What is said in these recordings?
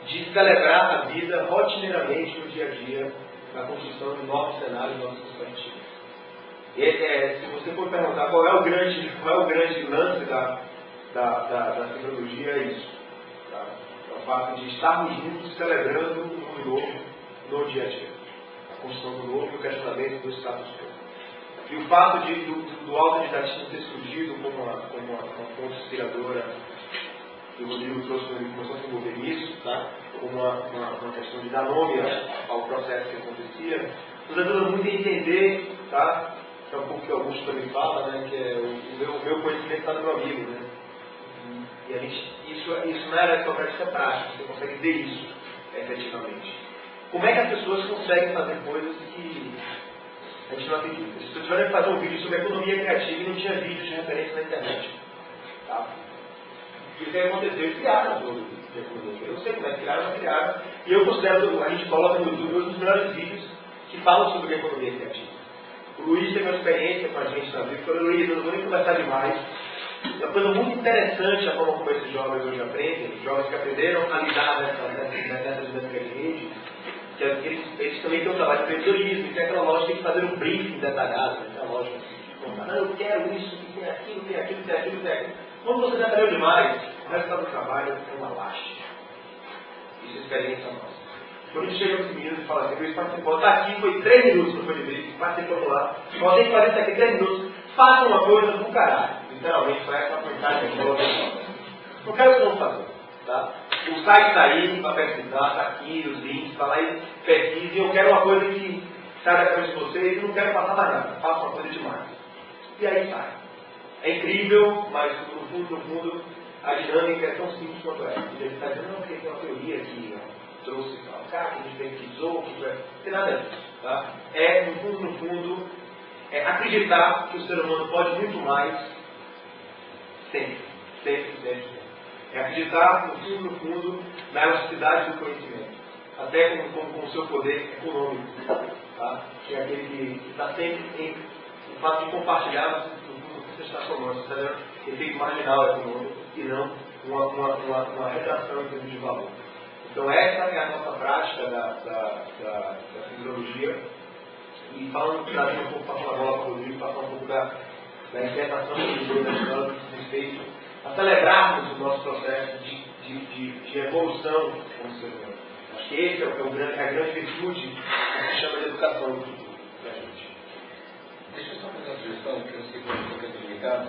de celebrar a vida rotineiramente no dia a dia, na construção de novos cenários, novas perspectivas. Se você for perguntar qual é o grande lance da tecnologia, é isso. Tá? É o fato de estarmos juntos celebrando o mundo novo no dia a dia. A construção do novo e o questionamento do status quo. E o fato do autodidatismo ter surgido como uma fonte inspiradora, que o Rodrigo trouxe quando ele começou a se envolver nisso, tá? Como uma questão de dar nome ao processo que acontecia, nos ajuda muito a entender, tá? Que é um pouco que o Augusto também fala, né? Que é o meu conhecimento está no meu amigo, né? E isso não é só prática prática, você consegue ver isso efetivamente. Como é que as pessoas conseguem fazer coisas que a gente não acredita? Se eu tiver fazer um vídeo sobre economia criativa e não tinha vídeo de referência na internet, tá? E o que aconteceu? Eles criaram o jogo de economia. Eu não sei como é que criaram, mas criaram. E eu considero, a gente coloca no YouTube um dos melhores vídeos que falam sobre a economia criativa. O Luiz teve uma experiência com a gente na vida, e falou: Luiz, eu não vou nem conversar demais. É uma coisa muito interessante a forma como esses jovens hoje aprendem, os jovens que aprenderam a lidar nessa dinâmica de rede, que eles também têm um trabalho de empreendedorismo, tem aquela lógica de fazer um briefing detalhado, né? Aquela lógica de contar: não, eu quero isso, tem aquilo, tem aquilo, tem aquilo, tem aquilo. Quando você detalhou demais, o resultado do trabalho é uma lástima. Isso é experiência nossa. Quando a gente chega para os meninos e fala assim: Luiz participou, está aqui, foi 3 minutos no Felipe, participou lá, só tem que fazer isso aqui 3 minutos, faça uma coisa do caralho. Literalmente, foi essa mensagem que eu não quero que não fazer. Tá? O site está aí para pesquisar, está aqui, os links, está lá e pesquise. Eu quero uma coisa que sai da cabeça de vocês e não quero passar mais nada, faça uma coisa demais. E aí sai. É incrível, mas no fundo, a dinâmica é tão simples quanto é. Ele está dizendo: não, porque tem uma teoria que trouxe o cara que a gente pesquisou, que não tem nada disso. Tá? No fundo, é acreditar que o ser humano pode muito mais, sempre. É acreditar, no fundo, na elasticidade do conhecimento, até com o seu poder econômico, tá? Que é aquele que está sempre em o fato de compartilhar, no fundo, você está falando, você está dando efeito marginal econômico e não uma retração em termos de valor. Então essa é a nossa prática da fisiologia. E falando, trazendo um pouco para falar agora para o Rodrigo, para falar um pouco da interpretação que ele deu na história de respeito a celebrarmos o nosso processo de evolução como ser humano. Acho que esse é a grande virtude que se chama de educação do futuro para a gente. Deixa eu só fazer uma sugestão, que eu sei que eu estou limitado.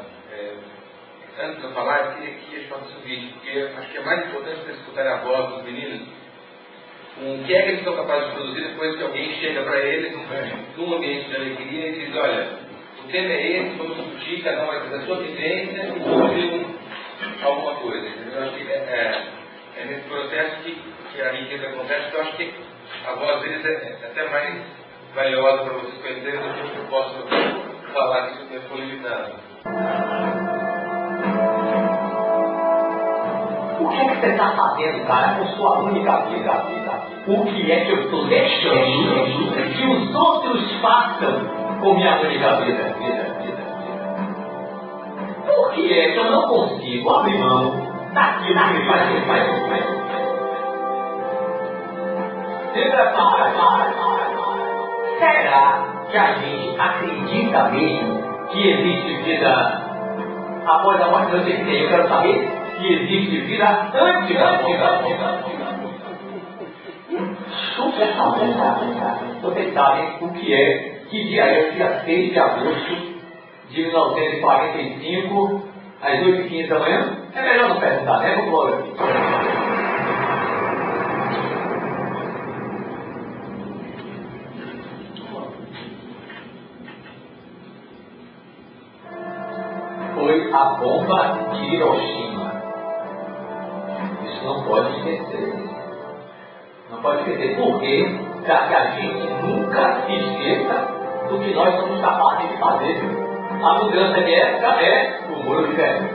Antes de eu falar, eu queria que eles façam o seguinte, porque acho que é mais importante vocês escutarem a voz dos meninos, o que é que eles são capazes de produzir depois que alguém chega para eles num ambiente de alegria e diz: olha, o tema é esse, vamos discutir, cada um vai fazer a sua vivência e produzir alguma coisa. Entendeu? Eu acho que é nesse processo que a riqueza acontece, que eu acho que a voz deles é até mais valiosa para vocês conhecerem do que eu posso falar que isso é limitado. O que é que você está fazendo, cara, com sua única vida? O que é que eu estou deixando que os outros façam com minha única vida? Por que é que eu não consigo abrir mão daquilo que me faz bem? Se prepara. Será que a gente acredita mesmo que existe vida após a morte? Eu quero saber se existe vida antes da morte. Super falando. Vocês sabem o que é? Que dia é? Dia 6 de agosto de 1945, às 8h15 da manhã? É melhor não perguntar, né? Vamos logo aqui. Foi a bomba de Hiroshima. Isso não pode esquecer. Não pode esquecer. Por quê? Para que a gente nunca se esqueça do que nós somos capazes de fazer. A mudança de época é o muro de Berlim.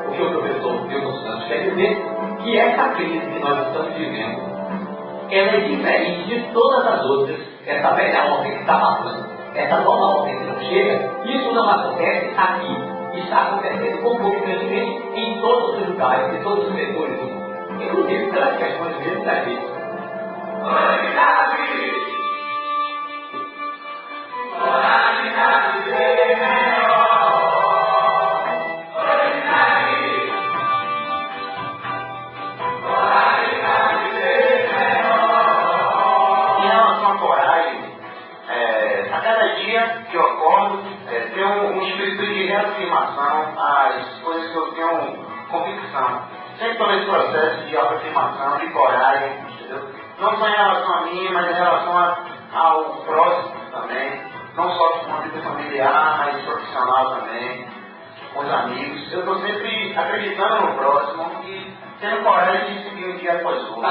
O que o professor Milton Santos quer dizer que essa crise que nós estamos vivendo, ela é diferente de todas as outras. Essa velha ordem que está passando, essa nova ordem que não chega, isso não acontece aqui. Está acontecendo concomitantemente em todos os lugares, em todos os setores do mundo. Inclusive daqui. Que eu acordo, tenho um espírito de reafirmação às coisas que eu tenho convicção. Sempre estou nesse processo de autoafirmação, de coragem, entendeu? Não só em relação a mim, mas em relação ao próximo também. Não só com a vida familiar, mas profissional também, com os amigos. Eu estou sempre acreditando no próximo e tendo coragem de seguir um dia após o outro.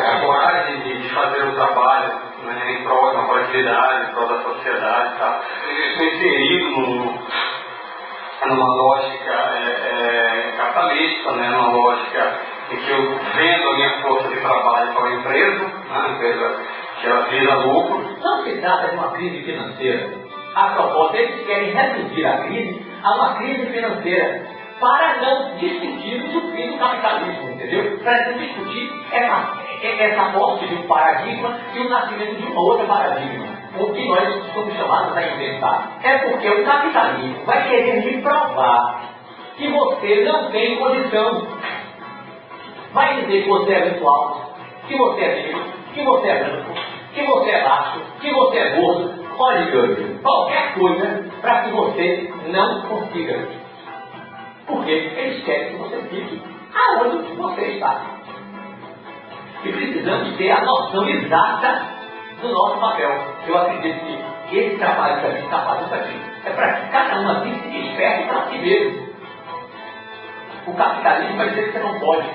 A coragem de fazer o trabalho, né, em prol da coletividade, em prol da sociedade, tá? Estou inserido numa lógica capitalista, né, numa lógica em que eu vendo a minha força de trabalho para uma empresa, né, uma empresa que ela visa lucro. Não se trata de uma crise financeira. A propósito, eles querem reduzir a crise a uma crise financeira para não discutir o fim do capitalismo, entendeu? Para não discutir essa morte de um paradigma e o nascimento de um outro paradigma, o que nós somos chamados a inventar. É porque o capitalismo vai querer lhe provar que você não tem condição. Vai dizer que você é muito alto, que você é negro, que você é branco, que você é baixo, que você é gordo, olha, qualquer coisa para que você não consiga. Porque eles querem que você fique aonde você está. E precisamos ter a noção exata do nosso papel. Eu acredito que esse trabalho que a gente está fazendo aqui é para que cada um aqui se desperte para si mesmo. O capitalismo vai dizer que você não pode.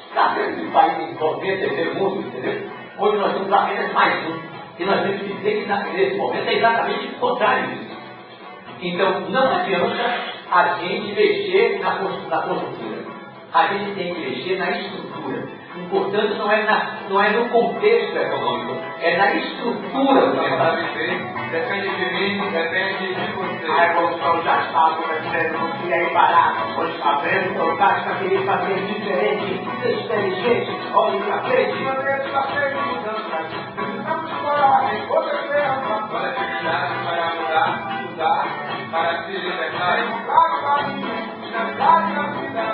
Está vendo esse país em desenvolvimento, terceiro mundo, entendeu? Hoje nós temos apenas mais um. E nós temos que dizer que nesse momento é exatamente o contrário disso. Então, não adianta a gente mexer na conjuntura. A gente tem que mexer na estrutura. O importante não é no contexto econômico, é na estrutura do mercado. Depende de mim, depende de você. A evolução já está acontecendo, não queria ir parar. Hoje está vendo, eu acho que queria fazer diferente, ser inteligente, olhe para frente. Precisamos coragem, outra esperança. Para se cuidar, para mudar, estudar, para se libertar. Para o caminho, na vida.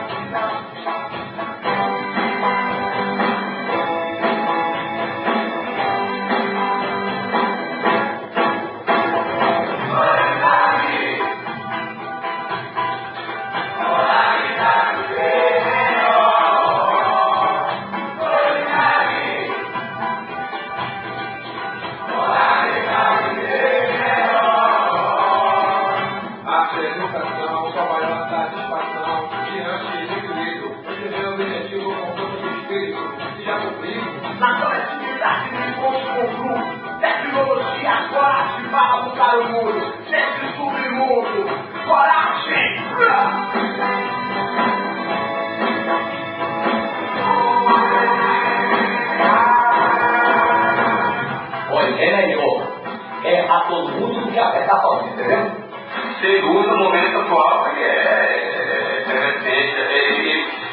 Na coletividade do encontro com o grupo, tecnologia arte para mudar o mundo, sempre submundo, coragem! Olha, é melhor a todo mundo do que apertar sozinho, entendeu? Segundo, o momento atual é recente,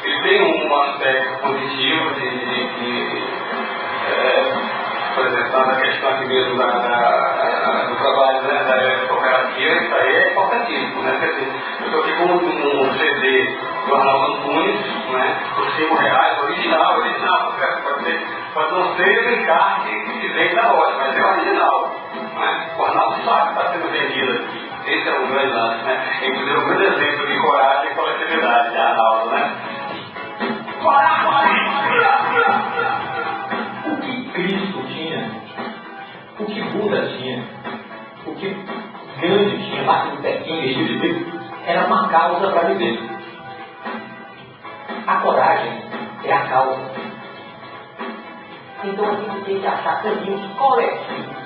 ele tem um aspecto positivo por exemplo, na questão aqui mesmo do trabalho da cooperativa, isso aí é importantíssimo, né? Quer dizer, eu estou aqui com um CD do Arnaldo Antunes, né? Por R$5, original, pode não ser o encarte que vem da loja, mas é original, né? O Arnaldo sabe que está sendo vendido aqui. Esse é um grande lance, né? Inclusive um grande exemplo de coragem e coletividade de Arnaldo, né? O que Cristo tinha, o que Buda tinha, o que Gandhi tinha, Martin Luther King, vestido de preto, era uma causa para viver. A coragem é a causa. Então a gente tem que achar caminhos coletivos.